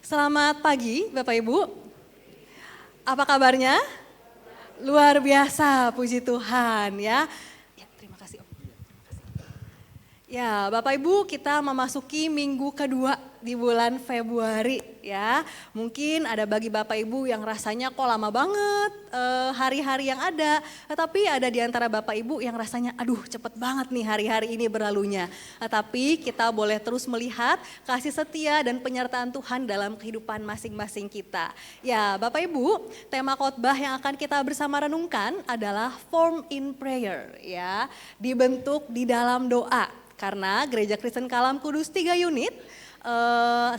Selamat pagi Bapak Ibu. Apa kabarnya? Luar biasa, puji Tuhan ya. Ya, terima kasih Om. Ya, Bapak Ibu, kita memasuki minggu kedua di bulan Februari ya. Mungkin ada bagi Bapak Ibu yang rasanya kok lama banget hari-hari yang ada. Tetapi ada di antara Bapak Ibu yang rasanya aduh cepet banget nih hari-hari ini berlalunya. Tapi kita boleh terus melihat kasih setia dan penyertaan Tuhan dalam kehidupan masing-masing kita. Ya, Bapak Ibu, tema khotbah yang akan kita bersama renungkan adalah Form in Prayer ya. Dibentuk di dalam doa. Karena Gereja Kristen Kalam Kudus 3 unit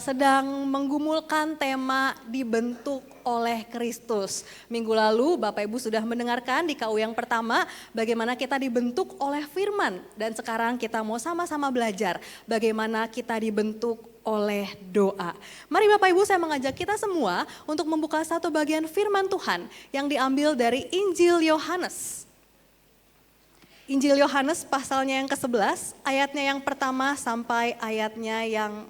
sedang menggumulkan tema dibentuk oleh Kristus. Minggu lalu Bapak Ibu sudah mendengarkan di KU yang pertama bagaimana kita dibentuk oleh firman. Dan sekarang kita mau sama-sama belajar bagaimana kita dibentuk oleh doa. Mari Bapak Ibu, saya mengajak kita semua untuk membuka satu bagian firman Tuhan yang diambil dari Injil Yohanes. Injil Yohanes pasalnya yang ke-11, ayatnya yang pertama sampai ayatnya yang,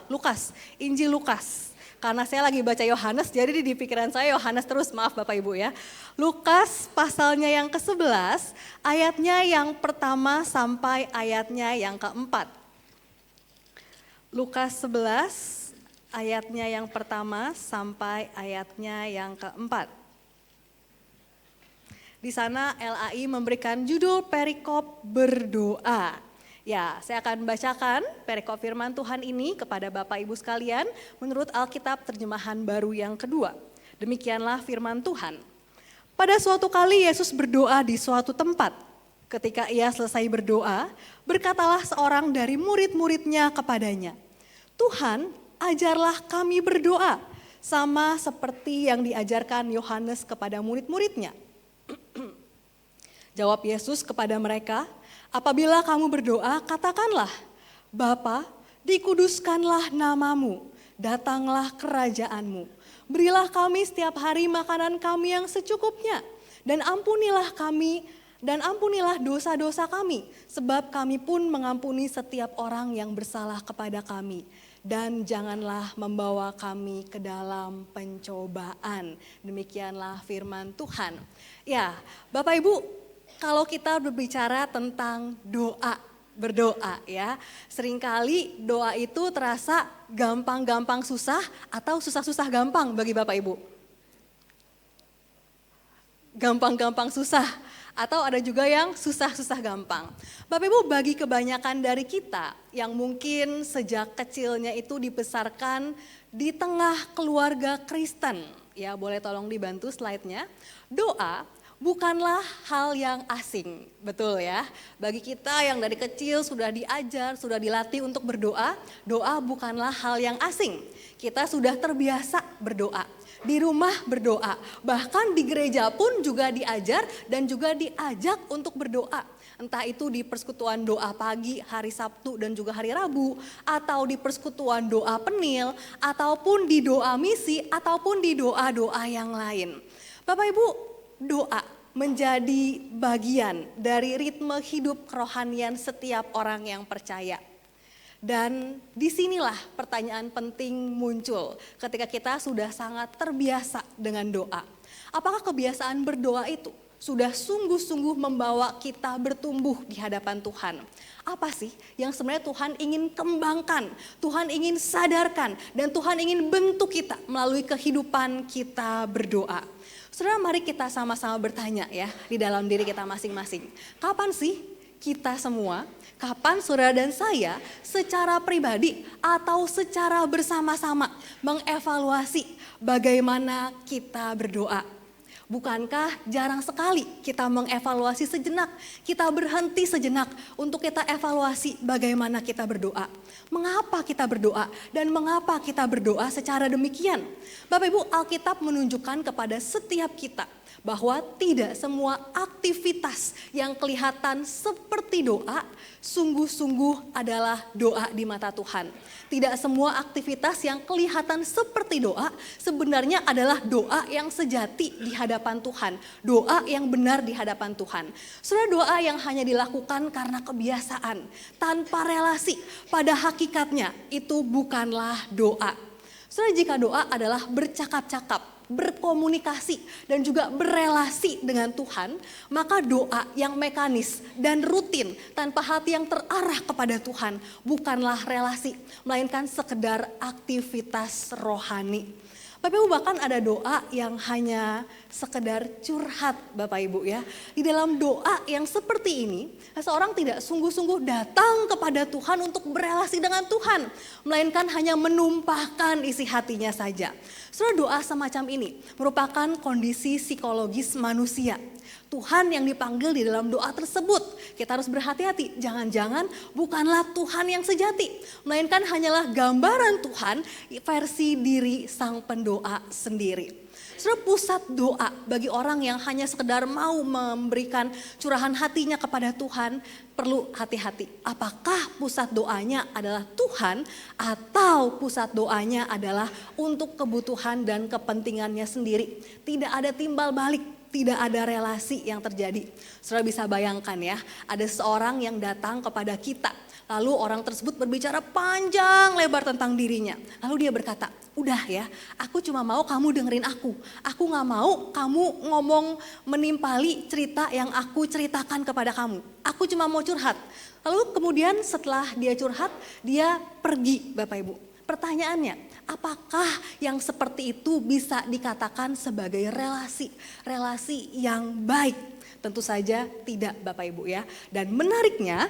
Lukas, Injil Lukas. Karena saya lagi baca Yohanes, jadi di pikiran saya Yohanes terus, maaf Bapak Ibu ya. Lukas pasalnya yang ke-11, ayatnya yang pertama sampai ayatnya yang keempat. Lukas 11, ayatnya yang pertama sampai ayatnya yang keempat. Di sana LAI memberikan judul perikop berdoa. Ya, saya akan bacakan perikop firman Tuhan ini kepada Bapak Ibu sekalian menurut Alkitab terjemahan baru yang kedua. Demikianlah firman Tuhan. Pada suatu kali Yesus berdoa di suatu tempat. Ketika ia selesai berdoa, berkatalah seorang dari murid-muridnya kepadanya, "Tuhan, ajarlah kami berdoa, sama seperti yang diajarkan Yohanes kepada murid-muridnya." Jawab Yesus kepada mereka, "Apabila kamu berdoa, katakanlah, Bapa, dikuduskanlah namamu, datanglah kerajaanmu. Berilah kami setiap hari makanan kami yang secukupnya, dan ampunilah dosa-dosa kami, sebab kami pun mengampuni setiap orang yang bersalah kepada kami. Dan janganlah membawa kami ke dalam pencobaan." Demikianlah firman Tuhan. Ya, Bapak Ibu, kalau kita berbicara tentang berdoa ya, seringkali doa itu terasa gampang-gampang susah atau susah-susah gampang bagi Bapak Ibu. Gampang-gampang susah atau ada juga yang susah-susah gampang. Bapak Ibu, bagi kebanyakan dari kita yang mungkin sejak kecilnya itu dibesarkan di tengah keluarga Kristen, ya boleh tolong dibantu slide-nya. Doa bukanlah hal yang asing, betul ya. Bagi kita yang dari kecil sudah diajar, sudah dilatih untuk berdoa, doa bukanlah hal yang asing. Kita sudah terbiasa berdoa, di rumah berdoa, bahkan di gereja pun juga diajar dan juga diajak untuk berdoa. Entah itu di persekutuan doa pagi hari Sabtu dan juga hari Rabu, atau di persekutuan doa penil, ataupun di doa misi, ataupun di doa-doa yang lain. Bapak Ibu, doa menjadi bagian dari ritme hidup kerohanian setiap orang yang percaya. Dan disinilah pertanyaan penting muncul ketika kita sudah sangat terbiasa dengan doa. Apakah kebiasaan berdoa itu sudah sungguh-sungguh membawa kita bertumbuh di hadapan Tuhan? Apa sih yang sebenarnya Tuhan ingin kembangkan, Tuhan ingin sadarkan, dan Tuhan ingin bentuk kita melalui kehidupan kita berdoa? Saudara, mari kita sama-sama bertanya ya di dalam diri kita masing-masing. Kapan sih kita semua, kapan saudara dan saya secara pribadi atau secara bersama-sama mengevaluasi bagaimana kita berdoa? Bukankah jarang sekali kita mengevaluasi sejenak, kita berhenti sejenak untuk kita evaluasi bagaimana kita berdoa. Mengapa kita berdoa dan mengapa kita berdoa secara demikian? Bapak Ibu, Alkitab menunjukkan kepada setiap kita bahwa tidak semua aktivitas yang kelihatan seperti doa sungguh-sungguh adalah doa di mata Tuhan. Tidak semua aktivitas yang kelihatan seperti doa sebenarnya adalah doa yang sejati di hadapan Tuhan. Doa yang benar di hadapan Tuhan. Saudara, doa yang hanya dilakukan karena kebiasaan, tanpa relasi, pada hakikatnya itu bukanlah doa. Saudara, jika doa adalah bercakap-cakap, berkomunikasi, dan juga berelasi dengan Tuhan, maka doa yang mekanis dan rutin tanpa hati yang terarah kepada Tuhan bukanlah relasi, melainkan sekedar aktivitas rohani. Bapak Ibu, bahkan ada doa yang hanya sekedar curhat Bapak Ibu ya. Di dalam doa yang seperti ini, seseorang tidak sungguh-sungguh datang kepada Tuhan untuk berelasi dengan Tuhan, melainkan hanya menumpahkan isi hatinya saja. Saudara, doa semacam ini merupakan kondisi psikologis manusia. Tuhan yang dipanggil di dalam doa tersebut. Kita harus berhati-hati, jangan-jangan bukanlah Tuhan yang sejati, melainkan hanyalah gambaran Tuhan versi diri sang pendoa sendiri. Saudara, pusat doa bagi orang yang hanya sekedar mau memberikan curahan hatinya kepada Tuhan perlu hati-hati. Apakah pusat doanya adalah Tuhan atau pusat doanya adalah untuk kebutuhan dan kepentingannya sendiri. Tidak ada timbal balik, tidak ada relasi yang terjadi. Saudara bisa bayangkan ya, ada seorang yang datang kepada kita. Lalu orang tersebut berbicara panjang lebar tentang dirinya. Lalu dia berkata, udah ya, aku cuma mau kamu dengerin aku. Aku gak mau kamu ngomong menimpali cerita yang aku ceritakan kepada kamu. Aku cuma mau curhat. Lalu kemudian setelah dia curhat, dia pergi Bapak Ibu. Pertanyaannya, apakah yang seperti itu bisa dikatakan sebagai relasi yang baik? Tentu saja tidak Bapak Ibu ya. Dan menariknya,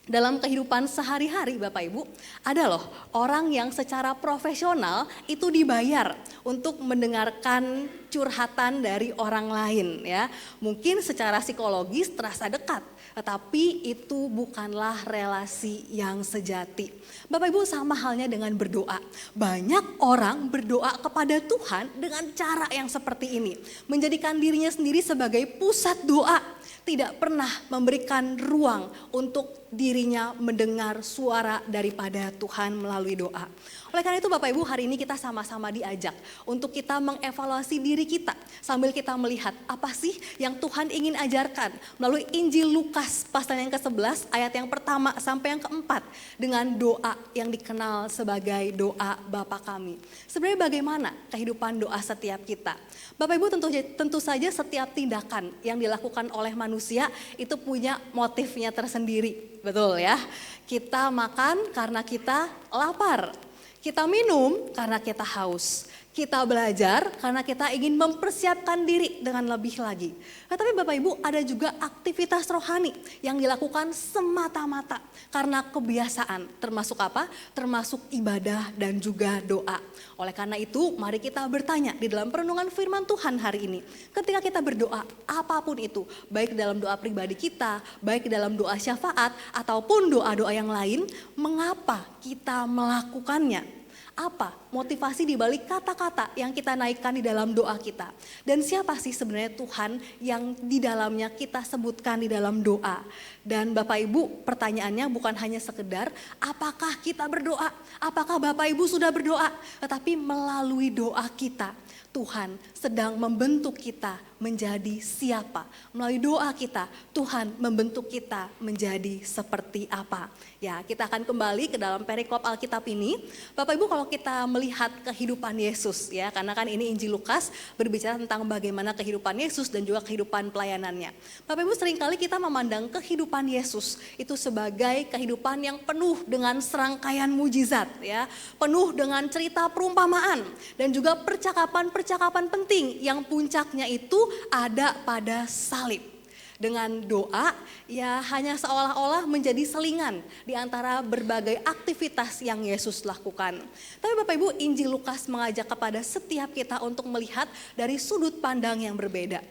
dalam kehidupan sehari-hari Bapak Ibu, ada loh orang yang secara profesional itu dibayar untuk mendengarkan curhatan dari orang lain ya. Mungkin secara psikologis terasa dekat, tetapi itu bukanlah relasi yang sejati. Bapak Ibu, sama halnya dengan berdoa. Banyak orang berdoa kepada Tuhan dengan cara yang seperti ini. Menjadikan dirinya sendiri sebagai pusat doa. Tidak pernah memberikan ruang untuk dirinya mendengar suara daripada Tuhan melalui doa. Oleh karena itu Bapak Ibu, hari ini kita sama-sama diajak untuk kita mengevaluasi diri kita sambil kita melihat apa sih yang Tuhan ingin ajarkan melalui Injil Lukas pasal yang ke-11 ayat yang pertama sampai yang ke-4 dengan doa yang dikenal sebagai doa Bapa Kami. Sebenarnya bagaimana kehidupan doa setiap kita? Bapak Ibu, tentu saja setiap tindakan yang dilakukan oleh manusia itu punya motifnya tersendiri. Betul ya, kita makan karena kita lapar. Kita minum karena kita haus. Kita belajar karena kita ingin mempersiapkan diri dengan lebih lagi. Tetapi Bapak Ibu, ada juga aktivitas rohani yang dilakukan semata-mata karena kebiasaan. Termasuk apa? Termasuk ibadah dan juga doa. Oleh karena itu, mari kita bertanya di dalam perenungan firman Tuhan hari ini. Ketika kita berdoa, apapun itu, baik dalam doa pribadi kita, baik dalam doa syafaat, ataupun doa-doa yang lain, mengapa kita melakukannya? Apa motivasi di balik kata-kata yang kita naikkan di dalam doa kita? Dan siapa sih sebenarnya Tuhan yang di dalamnya kita sebutkan di dalam doa? Dan Bapak Ibu, pertanyaannya bukan hanya sekedar apakah kita berdoa, apakah Bapak Ibu sudah berdoa, tetapi melalui doa kita Tuhan sedang membentuk kita menjadi siapa. Melalui doa kita, Tuhan membentuk kita menjadi seperti apa. Ya, kita akan kembali ke dalam perikop Alkitab ini. Bapak Ibu, kalau kita melihat kehidupan Yesus ya, karena kan ini Injil Lukas berbicara tentang bagaimana kehidupan Yesus dan juga kehidupan pelayanannya. Bapak Ibu, seringkali kita memandang kehidupan Yesus itu sebagai kehidupan yang penuh dengan serangkaian mujizat ya, penuh dengan cerita perumpamaan dan juga percakapan penting yang puncaknya itu ada pada salib. Dengan doa ya hanya seolah-olah menjadi selingan di antara berbagai aktivitas yang Yesus lakukan. Tapi Bapak Ibu, Injil Lukas mengajak kepada setiap kita untuk melihat dari sudut pandang yang berbeda.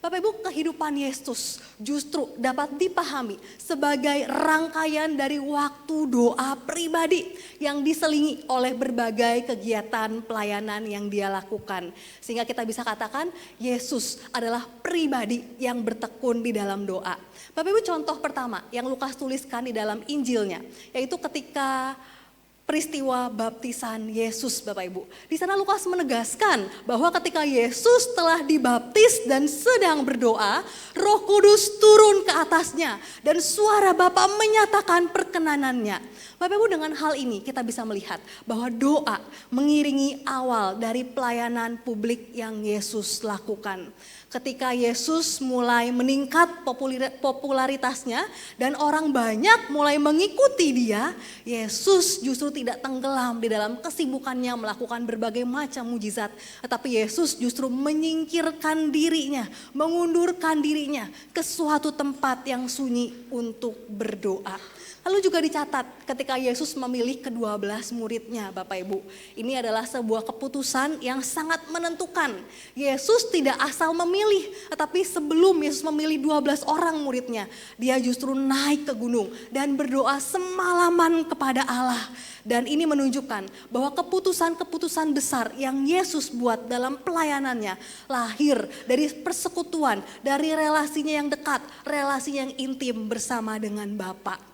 Bapak Ibu, kehidupan Yesus justru dapat dipahami sebagai rangkaian dari waktu doa pribadi yang diselingi oleh berbagai kegiatan pelayanan yang dia lakukan. Sehingga kita bisa katakan Yesus adalah pribadi yang bertekun di dalam doa. Bapak Ibu, contoh pertama yang Lukas tuliskan di dalam Injilnya, yaitu ketika peristiwa baptisan Yesus, Bapak Ibu. Di sana Lukas menegaskan bahwa ketika Yesus telah dibaptis dan sedang berdoa, Roh Kudus turun ke atasnya dan suara Bapa menyatakan perkenanannya. Bapak Ibu, dengan hal ini kita bisa melihat bahwa doa mengiringi awal dari pelayanan publik yang Yesus lakukan. Ketika Yesus mulai meningkat popularitasnya dan orang banyak mulai mengikuti dia, Yesus justru tidak tenggelam di dalam kesibukannya melakukan berbagai macam mujizat. Tetapi Yesus justru menyingkirkan dirinya, mengundurkan dirinya ke suatu tempat yang sunyi untuk berdoa. Lalu juga dicatat ketika Yesus memilih ke-12 muridnya, Bapak Ibu. Ini adalah sebuah keputusan yang sangat menentukan. Yesus tidak asal memilih, tetapi sebelum Yesus memilih 12 orang muridnya, dia justru naik ke gunung dan berdoa semalaman kepada Allah. Dan ini menunjukkan bahwa keputusan-keputusan besar yang Yesus buat dalam pelayanannya lahir dari persekutuan, dari relasinya yang dekat, relasinya yang intim bersama dengan Bapa.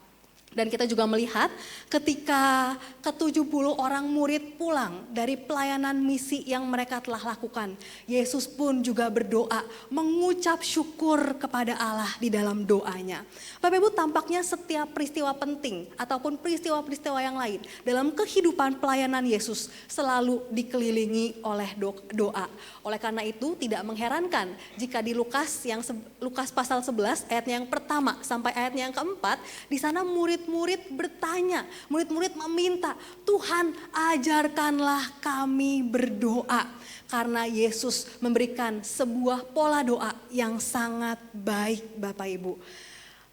Dan kita juga melihat ketika ke-70 orang murid pulang dari pelayanan misi yang mereka telah lakukan, Yesus pun juga berdoa, mengucap syukur kepada Allah di dalam doanya. Bapak Ibu, tampaknya setiap peristiwa penting ataupun peristiwa-peristiwa yang lain dalam kehidupan pelayanan Yesus selalu dikelilingi oleh doa. Oleh karena itu tidak mengherankan jika di Lukas pasal 11 ayatnya yang pertama sampai ayatnya yang keempat, di sana murid bertanya, murid-murid meminta, Tuhan ajarkanlah kami berdoa. Karena Yesus memberikan sebuah pola doa yang sangat baik, Bapak Ibu.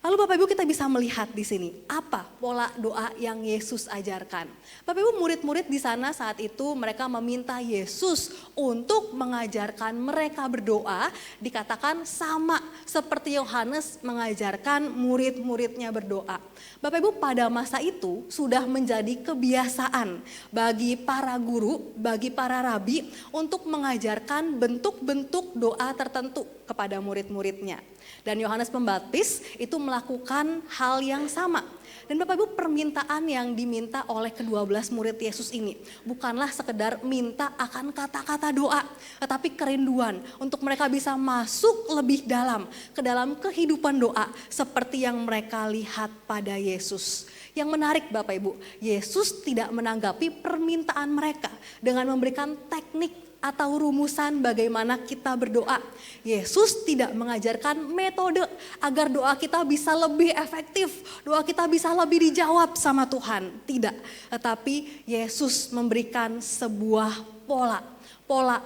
Lalu Bapak Ibu, kita bisa melihat di sini apa pola doa yang Yesus ajarkan. Bapak Ibu, murid-murid di sana saat itu mereka meminta Yesus untuk mengajarkan mereka berdoa, dikatakan sama seperti Yohanes mengajarkan murid-muridnya berdoa. Bapak Ibu, pada masa itu sudah menjadi kebiasaan bagi para guru, bagi para rabi untuk mengajarkan bentuk-bentuk doa tertentu kepada murid-muridnya. Dan Yohanes Pembaptis itu melakukan hal yang sama. Dan Bapak Ibu, permintaan yang diminta oleh ke-12 murid Yesus ini bukanlah sekedar minta akan kata-kata doa, tetapi kerinduan untuk mereka bisa masuk lebih dalam ke dalam kehidupan doa seperti yang mereka lihat pada Yesus. Yang menarik Bapak Ibu, Yesus tidak menanggapi permintaan mereka dengan memberikan teknik atau rumusan bagaimana kita berdoa. Yesus tidak mengajarkan metode agar doa kita bisa lebih efektif, doa kita bisa lebih dijawab sama Tuhan. Tidak, tetapi Yesus memberikan sebuah pola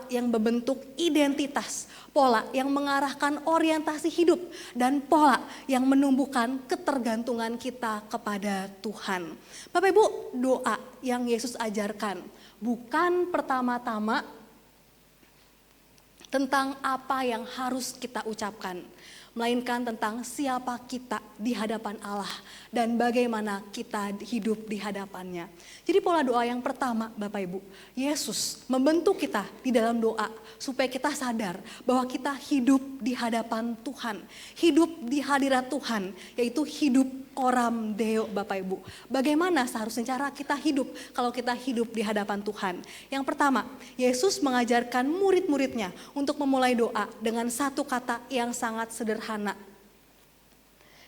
yang berbentuk identitas, pola yang mengarahkan orientasi hidup, dan pola yang menumbuhkan ketergantungan kita kepada Tuhan. Bapak Ibu, doa yang Yesus ajarkan bukan pertama-tama tentang apa yang harus kita ucapkan, melainkan tentang siapa kita di hadapan Allah dan bagaimana kita hidup di hadapannya. Jadi pola doa yang pertama Bapak Ibu, Yesus membentuk kita di dalam doa supaya kita sadar bahwa kita hidup di hadapan Tuhan, hidup di hadirat Tuhan, yaitu hidup coram Deo Bapak Ibu. Bagaimana seharusnya cara kita hidup kalau kita hidup di hadapan Tuhan? Yang pertama, Yesus mengajarkan murid-muridnya untuk memulai doa dengan satu kata yang sangat sederhana,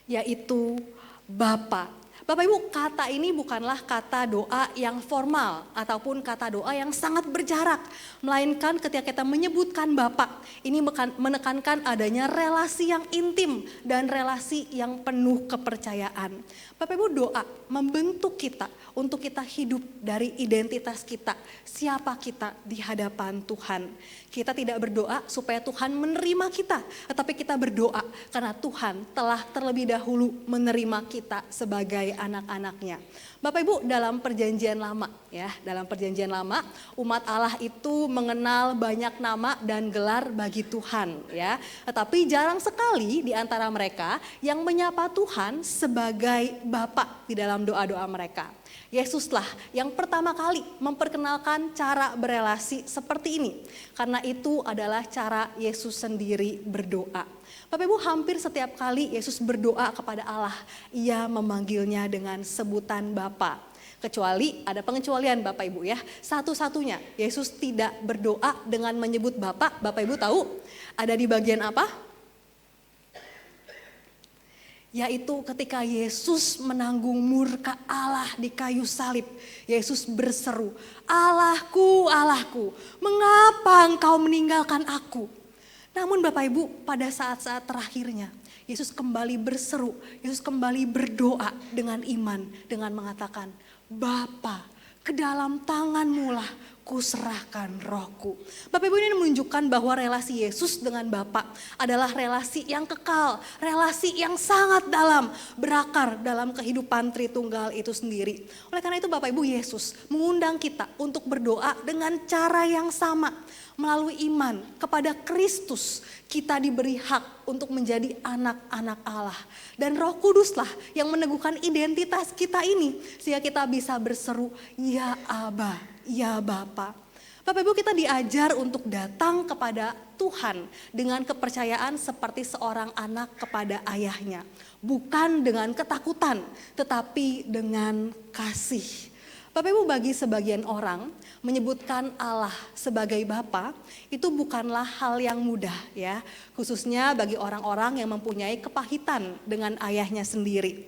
yaitu Bapa. Bapak Ibu, kata ini bukanlah kata doa yang formal ataupun kata doa yang sangat berjarak. Melainkan ketika kita menyebutkan Bapa, ini menekankan adanya relasi yang intim dan relasi yang penuh kepercayaan. Bapak Ibu, doa membentuk kita untuk kita hidup dari identitas kita, siapa kita di hadapan Tuhan. Kita tidak berdoa supaya Tuhan menerima kita, tetapi kita berdoa karena Tuhan telah terlebih dahulu menerima kita sebagai anak-anaknya. Bapak Ibu, dalam perjanjian lama dalam perjanjian lama umat Allah itu mengenal banyak nama dan gelar bagi Tuhan tetapi jarang sekali di antara mereka yang menyapa Tuhan sebagai Bapa di dalam doa-doa mereka. Yesuslah yang pertama kali memperkenalkan cara berelasi seperti ini. Karena itu adalah cara Yesus sendiri berdoa. Bapak Ibu, hampir setiap kali Yesus berdoa kepada Allah, ia memanggilnya dengan sebutan Bapa. Kecuali ada pengecualian Bapak Ibu ya. Satu-satunya Yesus tidak berdoa dengan menyebut Bapa. Bapak Ibu tahu ada di bagian apa? Yaitu ketika Yesus menanggung murka Allah di kayu salib. Yesus berseru, Allahku, Allahku, mengapa engkau meninggalkan aku? Namun Bapak Ibu, pada saat-saat terakhirnya Yesus kembali berseru, Yesus kembali berdoa dengan iman, dengan mengatakan, Bapa, ke dalam tangan-Mu lah kuserahkan rohku. Bapak Ibu, ini menunjukkan bahwa relasi Yesus dengan Bapa adalah relasi yang kekal, relasi yang sangat dalam, berakar dalam kehidupan Tritunggal itu sendiri. Oleh karena itu Bapak Ibu, Yesus mengundang kita untuk berdoa dengan cara yang sama. Melalui iman kepada Kristus, kita diberi hak untuk menjadi anak-anak Allah. Dan Roh Kuduslah yang meneguhkan identitas kita ini, sehingga kita bisa berseru, Ya Aba, Ya Bapa. Bapak Ibu, kita diajar untuk datang kepada Tuhan dengan kepercayaan seperti seorang anak kepada ayahnya. Bukan dengan ketakutan, tetapi dengan kasih. Bapak Ibu, bagi sebagian orang menyebutkan Allah sebagai Bapa itu bukanlah hal yang mudah ya. Khususnya bagi orang-orang yang mempunyai kepahitan dengan ayahnya sendiri.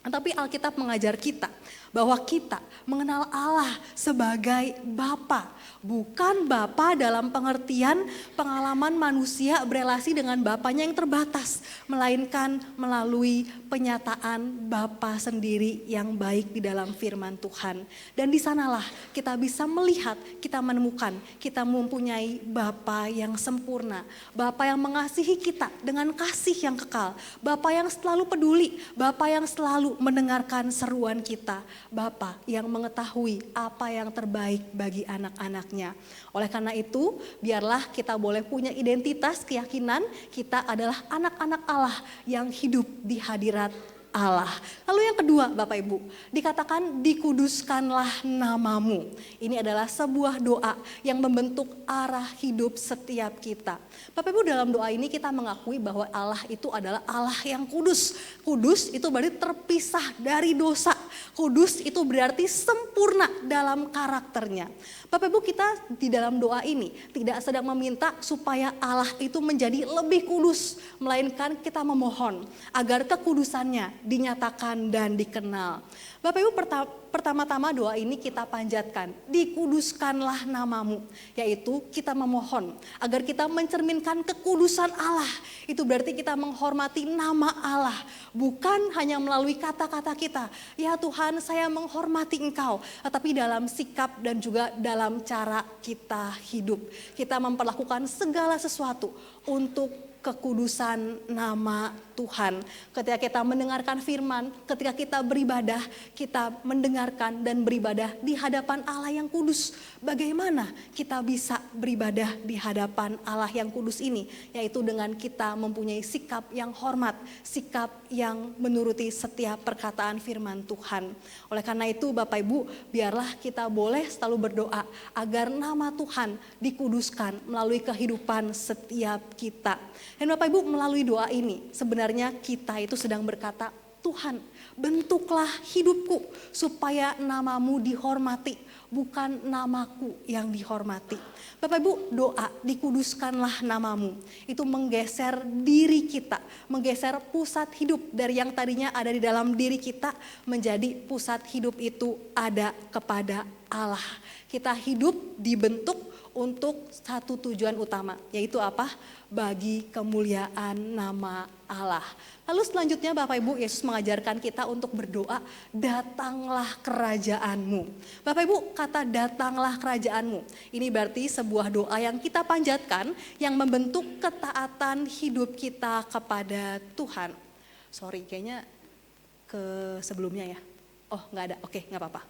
Tapi Alkitab mengajar kita bahwa kita mengenal Allah sebagai Bapa. Bukan Bapa dalam pengertian pengalaman manusia berelasi dengan Bapanya yang terbatas. Melainkan melalui penyataan Bapa sendiri yang baik di dalam firman Tuhan. Dan di sanalah kita bisa melihat, kita menemukan, kita mempunyai Bapa yang sempurna. Bapa yang mengasihi kita dengan kasih yang kekal. Bapa yang selalu peduli, Bapa yang selalu mendengarkan seruan kita. Bapa yang mengetahui apa yang terbaik bagi anak-anaknya. Oleh karena itu, biarlah kita boleh punya identitas keyakinan kita adalah anak-anak Allah yang hidup di hadirat Allah. Lalu yang kedua Bapak Ibu, dikatakan dikuduskanlah namamu. Ini adalah sebuah doa yang membentuk arah hidup setiap kita. Bapak Ibu, dalam doa ini kita mengakui bahwa Allah itu adalah Allah yang kudus. Kudus itu berarti terpisah dari dosa. Kudus itu berarti sempurna dalam karakternya. Bapak Ibu, kita di dalam doa ini tidak sedang meminta supaya Allah itu menjadi lebih kudus. Melainkan kita memohon agar kekudusannya dinyatakan dan dikenal. Bapak Ibu, pertama-tama doa ini kita panjatkan, dikuduskanlah namamu. Yaitu kita memohon agar kita mencerminkan kekudusan Allah. Itu berarti kita menghormati nama Allah. Bukan hanya melalui kata-kata kita, ya Tuhan saya menghormati Engkau. Tetapi dalam sikap dan juga dalam cara kita hidup. Kita memperlakukan segala sesuatu untuk kekudusan nama Tuhan. Ketika kita mendengarkan firman, ketika kita beribadah, kita mendengarkan dan beribadah di hadapan Allah yang kudus. Bagaimana kita bisa beribadah di hadapan Allah yang kudus ini? Yaitu dengan kita mempunyai sikap yang hormat, sikap yang menuruti setiap perkataan firman Tuhan. Oleh karena itu Bapak Ibu, biarlah kita boleh selalu berdoa agar nama Tuhan dikuduskan melalui kehidupan setiap kita. Dan Bapak Ibu, melalui doa ini sebenarnya kita itu sedang berkata, Tuhan bentuklah hidupku supaya namamu dihormati, bukan namaku yang dihormati. Bapak Ibu, doa dikuduskanlah namamu itu menggeser diri kita, menggeser pusat hidup dari yang tadinya ada di dalam diri kita menjadi pusat hidup itu ada kepada Allah. Kita hidup dibentuk untuk satu tujuan utama, yaitu apa? Bagi kemuliaan nama Allah. Lalu selanjutnya Bapak Ibu, Yesus mengajarkan kita untuk berdoa, datanglah kerajaanmu. Bapak Ibu, kata datanglah kerajaanmu, ini berarti sebuah doa yang kita panjatkan yang membentuk ketaatan hidup kita kepada Tuhan. Sorry, kayaknya ke sebelumnya ya. Oh nggak ada, oke nggak apa-apa.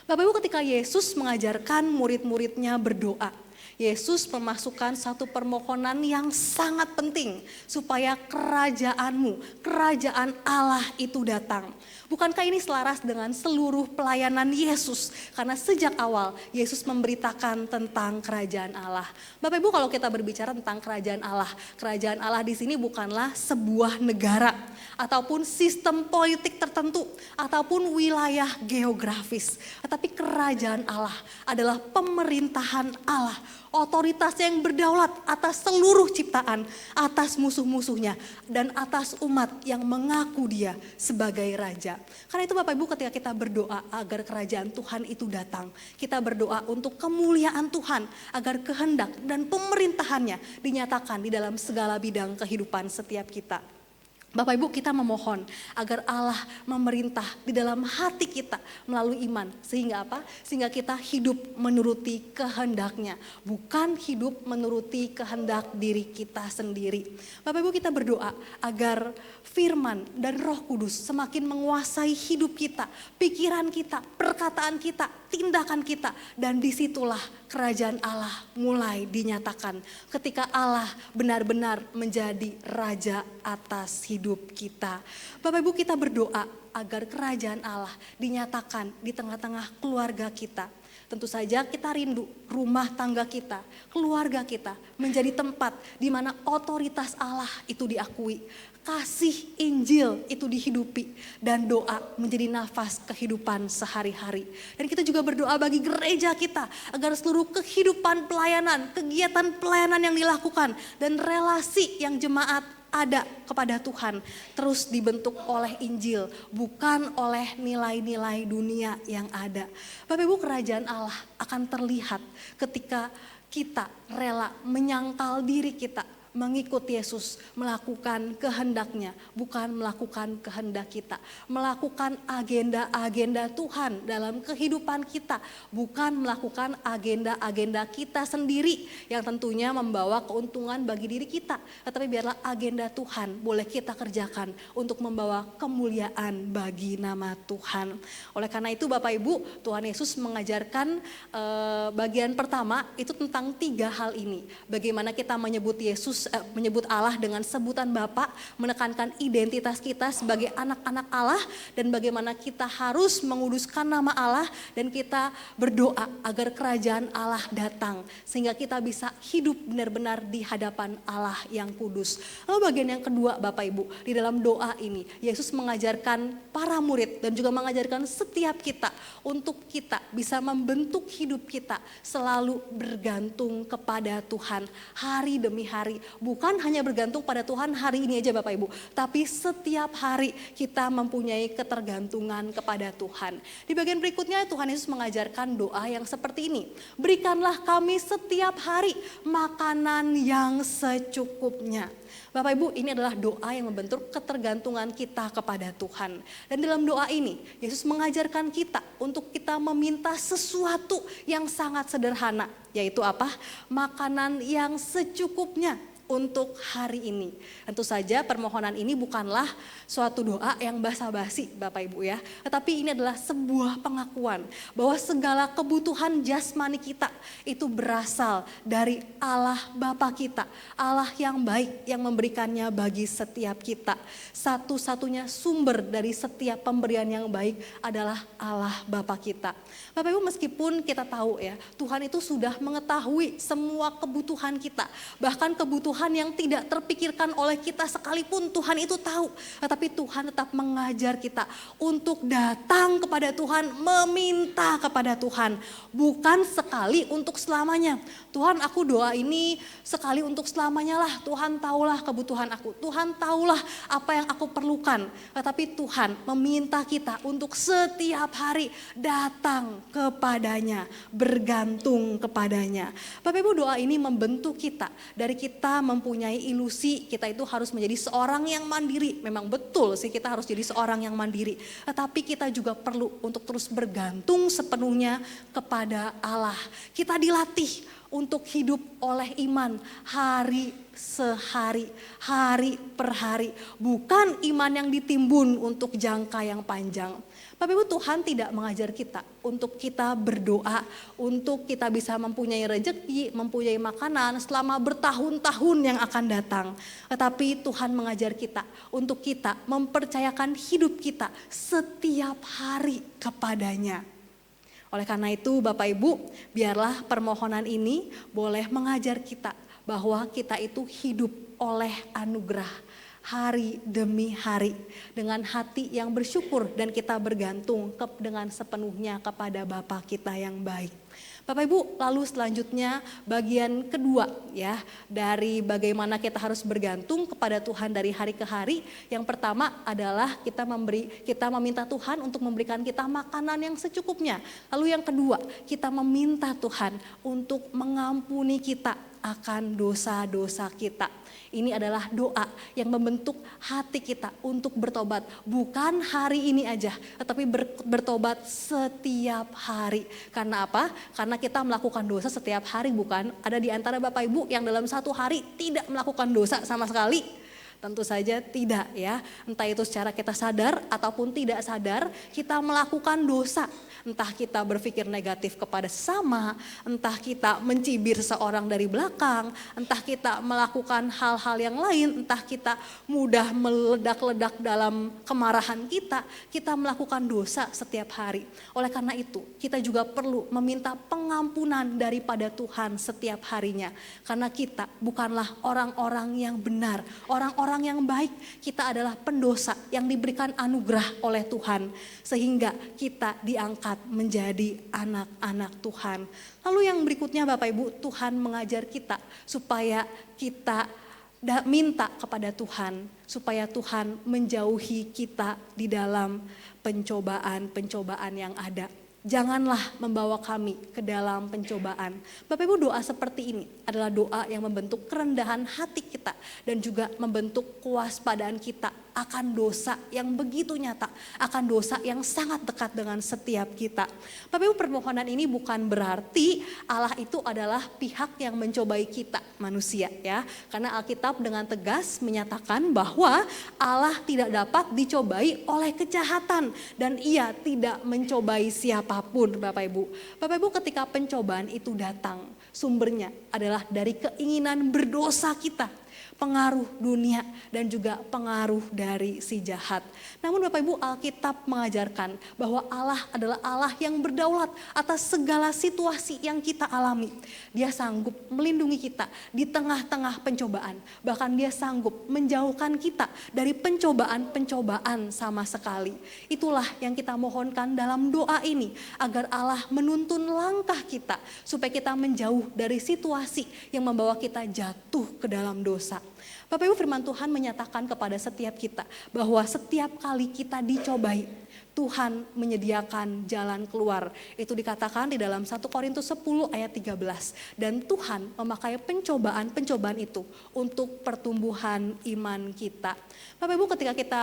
Bapak Ibu, ketika Yesus mengajarkan murid-muridnya berdoa, Yesus memasukkan satu permohonan yang sangat penting supaya kerajaan Allah itu datang. Bukankah ini selaras dengan seluruh pelayanan Yesus? Karena sejak awal Yesus memberitakan tentang kerajaan Allah. Bapak Ibu, kalau kita berbicara tentang kerajaan Allah di sini bukanlah sebuah negara ataupun sistem politik tertentu ataupun wilayah geografis. Tetapi kerajaan Allah adalah pemerintahan Allah, otoritas yang berdaulat atas seluruh ciptaan, atas musuh-musuhnya, dan atas umat yang mengaku Dia sebagai Raja. Karena itu Bapak Ibu, ketika kita berdoa agar kerajaan Tuhan itu datang, kita berdoa untuk kemuliaan Tuhan, agar kehendak dan pemerintahannya dinyatakan di dalam segala bidang kehidupan setiap kita. Bapak Ibu, kita memohon agar Allah memerintah di dalam hati kita melalui iman. Sehingga apa? Sehingga kita hidup menuruti kehendaknya. Bukan hidup menuruti kehendak diri kita sendiri. Bapak Ibu, kita berdoa agar firman dan Roh Kudus semakin menguasai hidup kita, pikiran kita, perkataan kita, tindakan kita. Dan disitulah kerajaan Allah mulai dinyatakan ketika Allah benar-benar menjadi Raja atas hidup kita. Bapak Ibu, kita berdoa agar kerajaan Allah dinyatakan di tengah-tengah keluarga kita. Tentu saja kita rindu rumah tangga kita, keluarga kita menjadi tempat di mana otoritas Allah itu diakui. Kasih Injil itu dihidupi dan doa menjadi nafas kehidupan sehari-hari. Dan kita juga berdoa bagi gereja kita agar seluruh kehidupan pelayanan, kegiatan pelayanan yang dilakukan dan relasi yang jemaat ada kepada Tuhan terus dibentuk oleh Injil, bukan oleh nilai-nilai dunia yang ada. Bapak Ibu, kerajaan Allah akan terlihat ketika kita rela menyangkal diri kita, mengikut Yesus, melakukan kehendaknya, bukan melakukan kehendak kita. Melakukan agenda-agenda Tuhan dalam kehidupan kita, bukan melakukan agenda-agenda kita sendiri yang tentunya membawa keuntungan bagi diri kita. Tetapi biarlah agenda Tuhan boleh kita kerjakan untuk membawa kemuliaan bagi nama Tuhan. Oleh karena itu Bapak Ibu, Tuhan Yesus mengajarkan bagian pertama itu tentang 3 hal ini. Bagaimana kita menyebut menyebut Allah dengan sebutan Bapa, menekankan identitas kita sebagai anak-anak Allah, dan bagaimana kita harus menguduskan nama Allah dan kita berdoa agar kerajaan Allah datang sehingga kita bisa hidup benar-benar di hadapan Allah yang kudus. Lalu bagian yang kedua Bapak Ibu, di dalam doa ini Yesus mengajarkan para murid dan juga mengajarkan setiap kita untuk kita bisa membentuk hidup kita selalu bergantung kepada Tuhan hari demi hari. Bukan hanya bergantung pada Tuhan hari ini aja Bapak Ibu, tapi setiap hari kita mempunyai ketergantungan kepada Tuhan. Di bagian berikutnya Tuhan Yesus mengajarkan doa yang seperti ini. Berikanlah kami setiap hari makanan yang secukupnya. Bapak Ibu, ini adalah doa yang membentuk ketergantungan kita kepada Tuhan. Dan dalam doa ini, Yesus mengajarkan kita untuk kita meminta sesuatu yang sangat sederhana. Yaitu apa? Makanan yang secukupnya untuk hari ini. Tentu saja permohonan ini bukanlah suatu doa yang basa-basi Bapak Ibu ya. Tetapi ini adalah sebuah pengakuan bahwa segala kebutuhan jasmani kita itu berasal dari Allah Bapa kita. Allah yang baik yang memberikannya bagi setiap kita. Satu-satunya sumber dari setiap pemberian yang baik adalah Allah Bapa kita. Bapak Ibu, meskipun kita tahu ya, Tuhan itu sudah mengetahui semua kebutuhan kita. Bahkan kebutuhan yang tidak terpikirkan oleh kita sekalipun Tuhan itu tahu. Tetapi Tuhan tetap mengajar kita untuk datang kepada Tuhan, meminta kepada Tuhan. Bukan sekali untuk selamanya. Tuhan, aku doa ini sekali untuk selamanya lah. Tuhan tahulah kebutuhan aku. Tuhan tahulah apa yang aku perlukan. Tetapi Tuhan meminta kita untuk setiap hari datang kepadanya, bergantung kepadanya. Bapak Ibu, doa ini membentuk kita dari kita mempunyai ilusi kita itu harus menjadi seorang yang mandiri. Memang betul sih kita harus jadi seorang yang mandiri. Tetapi kita juga perlu untuk terus bergantung sepenuhnya kepada Allah. Kita dilatih untuk hidup oleh iman hari sehari, hari per hari. Bukan iman yang ditimbun untuk jangka yang panjang. Bapak Ibu, Tuhan tidak mengajar kita untuk kita berdoa, untuk kita bisa mempunyai rezeki, mempunyai makanan selama bertahun-tahun yang akan datang. Tetapi Tuhan mengajar kita untuk kita mempercayakan hidup kita setiap hari kepadanya. Oleh karena itu Bapak Ibu, biarlah permohonan ini boleh mengajar kita bahwa kita itu hidup oleh anugerah. Hari demi hari dengan hati yang bersyukur dan kita bergantung dengan sepenuhnya kepada Bapa kita yang baik. Bapak Ibu, lalu selanjutnya bagian kedua ya dari bagaimana kita harus bergantung kepada Tuhan dari hari ke hari. Yang pertama adalah kita meminta Tuhan untuk memberikan kita makanan yang secukupnya. Lalu yang kedua, kita meminta Tuhan untuk mengampuni kita akan dosa-dosa kita. Ini adalah doa yang membentuk hati kita untuk bertobat. Bukan hari ini aja, tetapi bertobat setiap hari. Karena apa? Karena kita melakukan dosa setiap hari, bukan? Ada di antara Bapak Ibu yang dalam satu hari tidak melakukan dosa sama sekali. Tentu saja tidak ya. Entah itu secara kita sadar ataupun tidak sadar, kita melakukan dosa. Entah kita berpikir negatif kepada sesama, entah kita mencibir seorang dari belakang, entah kita melakukan hal-hal yang lain, entah kita mudah meledak-ledak dalam kemarahan kita melakukan dosa setiap hari. Oleh karena itu, kita juga perlu meminta pengampunan daripada Tuhan setiap harinya. Karena kita bukanlah orang-orang yang benar, orang-orang yang baik. Kita adalah pendosa yang diberikan anugerah oleh Tuhan, sehingga kita diangkat menjadi anak-anak Tuhan. Lalu yang berikutnya Bapak Ibu, Tuhan mengajar kita supaya kita minta kepada Tuhan, supaya Tuhan menjauhi kita di dalam pencobaan-pencobaan yang ada. Janganlah membawa kami ke dalam pencobaan. Bapak Ibu, doa seperti ini adalah doa yang membentuk kerendahan hati kita dan juga membentuk kewaspadaan kita akan dosa yang begitu nyata, akan dosa yang sangat dekat dengan setiap kita. Bapak Ibu, permohonan ini bukan berarti Allah itu adalah pihak yang mencobai kita manusia ya. Karena Alkitab dengan tegas menyatakan bahwa Allah tidak dapat dicobai oleh kejahatan dan Ia tidak mencobai siapapun Bapak Ibu. Bapak Ibu, ketika pencobaan itu datang, sumbernya adalah dari keinginan berdosa kita, pengaruh dunia dan juga pengaruh dari si jahat. Namun Bapak Ibu, Alkitab mengajarkan bahwa Allah adalah Allah yang berdaulat atas segala situasi yang kita alami. Dia sanggup melindungi kita di tengah-tengah pencobaan. Bahkan Dia sanggup menjauhkan kita dari pencobaan-pencobaan sama sekali. Itulah yang kita mohonkan dalam doa ini, agar Allah menuntun langkah kita supaya kita menjauh dari situasi yang membawa kita jatuh ke dalam dosa. Bapak Ibu, firman Tuhan menyatakan kepada setiap kita bahwa setiap kali kita dicobai, Tuhan menyediakan jalan keluar. Itu dikatakan di dalam 1 Korintus 10 ayat 13. Dan Tuhan memakai pencobaan-pencobaan itu untuk pertumbuhan iman kita. Bapak Ibu, ketika kita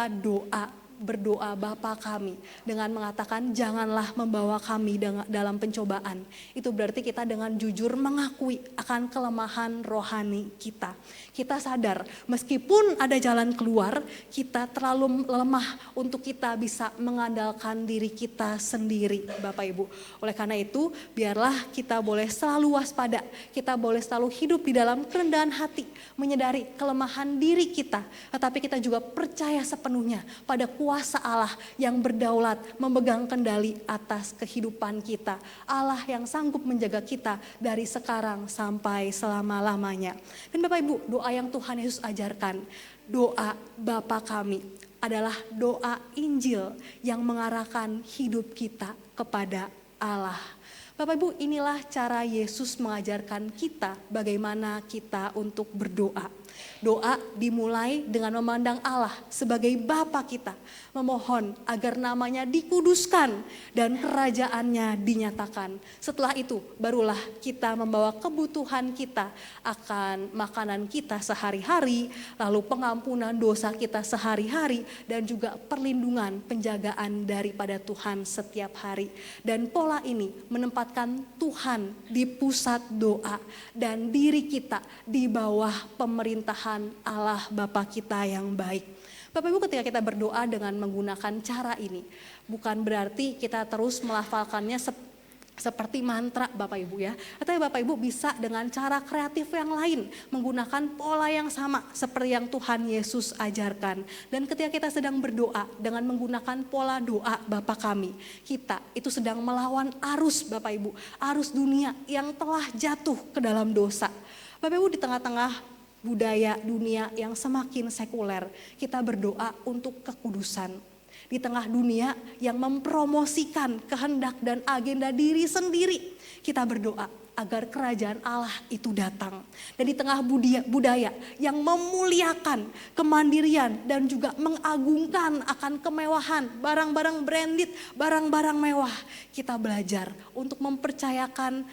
berdoa Bapa kami dengan mengatakan janganlah membawa kami dalam pencobaan, itu berarti kita dengan jujur mengakui akan kelemahan rohani kita. Kita sadar meskipun ada jalan keluar, kita terlalu lemah untuk kita bisa mengandalkan diri kita sendiri Bapak Ibu. Oleh karena itu biarlah kita boleh selalu waspada, kita boleh selalu hidup di dalam kerendahan hati, menyadari kelemahan diri kita, tetapi kita juga percaya sepenuhnya pada kuasa Allah yang berdaulat memegang kendali atas kehidupan kita. Allah yang sanggup menjaga kita dari sekarang sampai selama-lamanya. Dan Bapak Ibu, doa yang Tuhan Yesus ajarkan, doa Bapa kami, adalah doa Injil yang mengarahkan hidup kita kepada Allah. Bapak Ibu, inilah cara Yesus mengajarkan kita bagaimana kita untuk berdoa. Doa dimulai dengan memandang Allah sebagai Bapa kita, memohon agar namanya dikuduskan dan kerajaannya dinyatakan. Setelah itu barulah kita membawa kebutuhan kita akan makanan kita sehari-hari, lalu pengampunan dosa kita sehari-hari, dan juga perlindungan penjagaan daripada Tuhan setiap hari. Dan pola ini menempatkan Tuhan di pusat doa dan diri kita di bawah pemerintahan Allah Bapa kita yang baik. Bapak Ibu, ketika kita berdoa dengan menggunakan cara ini, bukan berarti kita terus melafalkannya seperti mantra Bapak Ibu ya. Tetapi Bapak Ibu bisa dengan cara kreatif yang lain, menggunakan pola yang sama seperti yang Tuhan Yesus ajarkan. Dan ketika kita sedang berdoa dengan menggunakan pola doa Bapa kami, kita itu sedang melawan arus Bapak Ibu, arus dunia yang telah jatuh ke dalam dosa. Bapak Ibu, di tengah-tengah budaya dunia yang semakin sekuler, kita berdoa untuk kekudusan. Di tengah dunia yang mempromosikan kehendak dan agenda diri sendiri, kita berdoa agar kerajaan Allah itu datang. Dan di tengah budaya yang memuliakan kemandirian dan juga mengagungkan akan kemewahan, barang-barang branded, barang-barang mewah, kita belajar untuk mempercayakan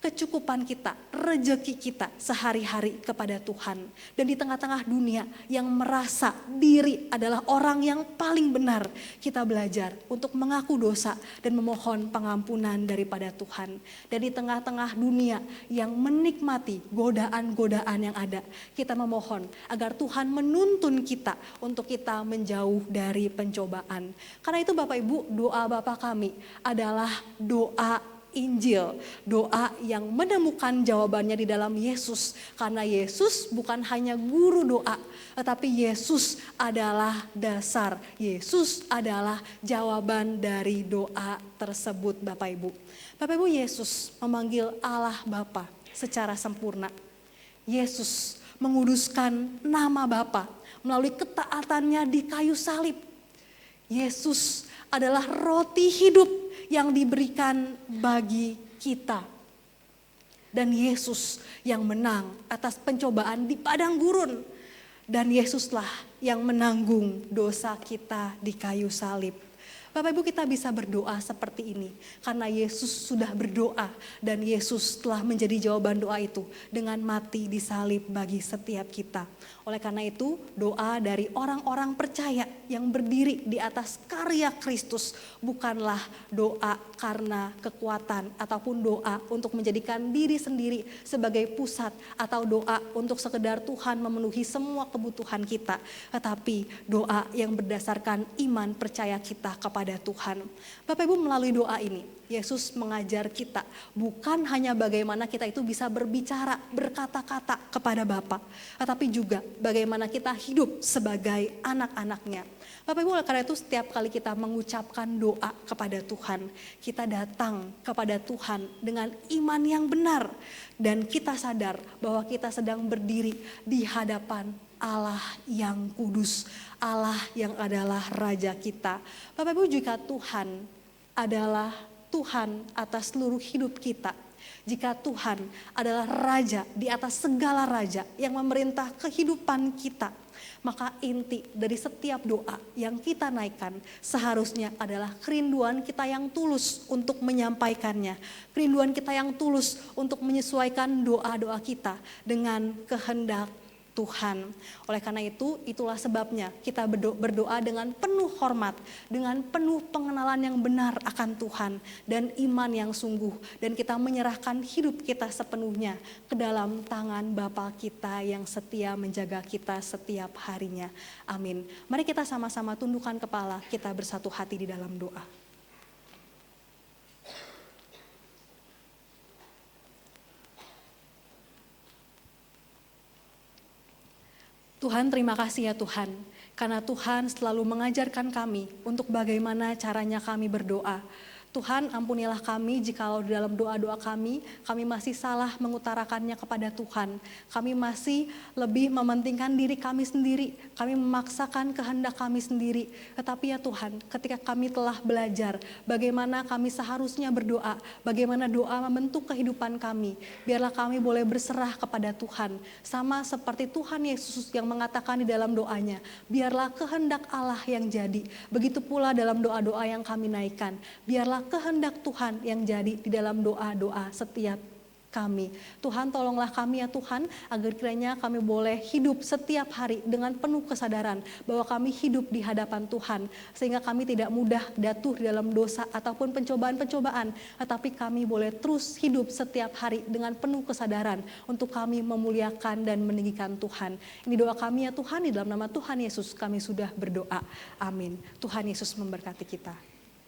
kecukupan kita, rejeki kita sehari-hari kepada Tuhan. Dan di tengah-tengah dunia yang merasa diri adalah orang yang paling benar, kita belajar untuk mengaku dosa dan memohon pengampunan daripada Tuhan. Dan di tengah-tengah dunia yang menikmati godaan-godaan yang ada, kita memohon agar Tuhan menuntun kita untuk kita menjauh dari pencobaan. Karena itu Bapak Ibu, doa Bapa kami adalah doa Injil, doa yang menemukan jawabannya di dalam Yesus. Karena Yesus bukan hanya guru doa, tetapi Yesus adalah dasar. Yesus adalah jawaban dari doa tersebut Bapak Ibu. Bapak Ibu, Yesus memanggil Allah Bapa secara sempurna. Yesus menguduskan nama Bapa melalui ketaatannya di kayu salib. Yesus adalah roti hidup yang diberikan bagi kita. Dan Yesus yang menang atas pencobaan di padang gurun. Dan Yesuslah yang menanggung dosa kita di kayu salib. Bapak Ibu, kita bisa berdoa seperti ini karena Yesus sudah berdoa dan Yesus telah menjadi jawaban doa itu dengan mati di salib bagi setiap kita. Oleh karena itu, doa dari orang-orang percaya yang berdiri di atas karya Kristus bukanlah doa karena kekuatan ataupun doa untuk menjadikan diri sendiri sebagai pusat atau doa untuk sekedar Tuhan memenuhi semua kebutuhan kita, tetapi doa yang berdasarkan iman percaya kita kepada Tuhan. Bapak Ibu, melalui doa ini Yesus mengajar kita bukan hanya bagaimana kita itu bisa berbicara, berkata-kata kepada Bapa, tetapi juga bagaimana kita hidup sebagai anak-anaknya. Bapak Ibu, karena itu setiap kali kita mengucapkan doa kepada Tuhan, kita datang kepada Tuhan dengan iman yang benar. Dan kita sadar bahwa kita sedang berdiri di hadapan Allah yang kudus, Allah yang adalah Raja kita. Bapak Ibu, jika Tuhan adalah Tuhan atas seluruh hidup kita, jika Tuhan adalah Raja di atas segala raja yang memerintah kehidupan kita, maka inti dari setiap doa yang kita naikkan seharusnya adalah kerinduan kita yang tulus untuk menyampaikannya. Kerinduan kita yang tulus untuk menyesuaikan doa-doa kita dengan kehendak Tuhan. Oleh karena itu, itulah sebabnya kita berdoa dengan penuh hormat, dengan penuh pengenalan yang benar akan Tuhan dan iman yang sungguh. Dan kita menyerahkan hidup kita sepenuhnya ke dalam tangan Bapa kita yang setia menjaga kita setiap harinya. Amin. Mari kita sama-sama tundukkan kepala, kita bersatu hati di dalam doa. Tuhan, terima kasih ya Tuhan, karena Tuhan selalu mengajarkan kami untuk bagaimana caranya kami berdoa. Tuhan, ampunilah kami jikalau di dalam doa-doa kami masih salah mengutarakannya kepada Tuhan. Kami masih lebih mementingkan diri kami sendiri, kami memaksakan kehendak kami sendiri. Tetapi ya Tuhan, ketika kami telah belajar bagaimana kami seharusnya berdoa, bagaimana doa membentuk kehidupan kami, biarlah kami boleh berserah kepada Tuhan. Sama seperti Tuhan Yesus yang mengatakan di dalam doanya, biarlah kehendak Allah yang jadi. Begitu pula dalam doa-doa yang kami naikkan, biarlah kehendak Tuhan yang jadi di dalam doa-doa setiap kami. Tuhan, tolonglah kami ya Tuhan, agar kiranya kami boleh hidup setiap hari dengan penuh kesadaran bahwa kami hidup di hadapan Tuhan, sehingga kami tidak mudah jatuh di dalam dosa ataupun pencobaan-pencobaan, tetapi kami boleh terus hidup setiap hari dengan penuh kesadaran untuk kami memuliakan dan meninggikan Tuhan. Ini doa kami ya Tuhan, di dalam nama Tuhan Yesus kami sudah berdoa. Amin. Tuhan Yesus memberkati kita.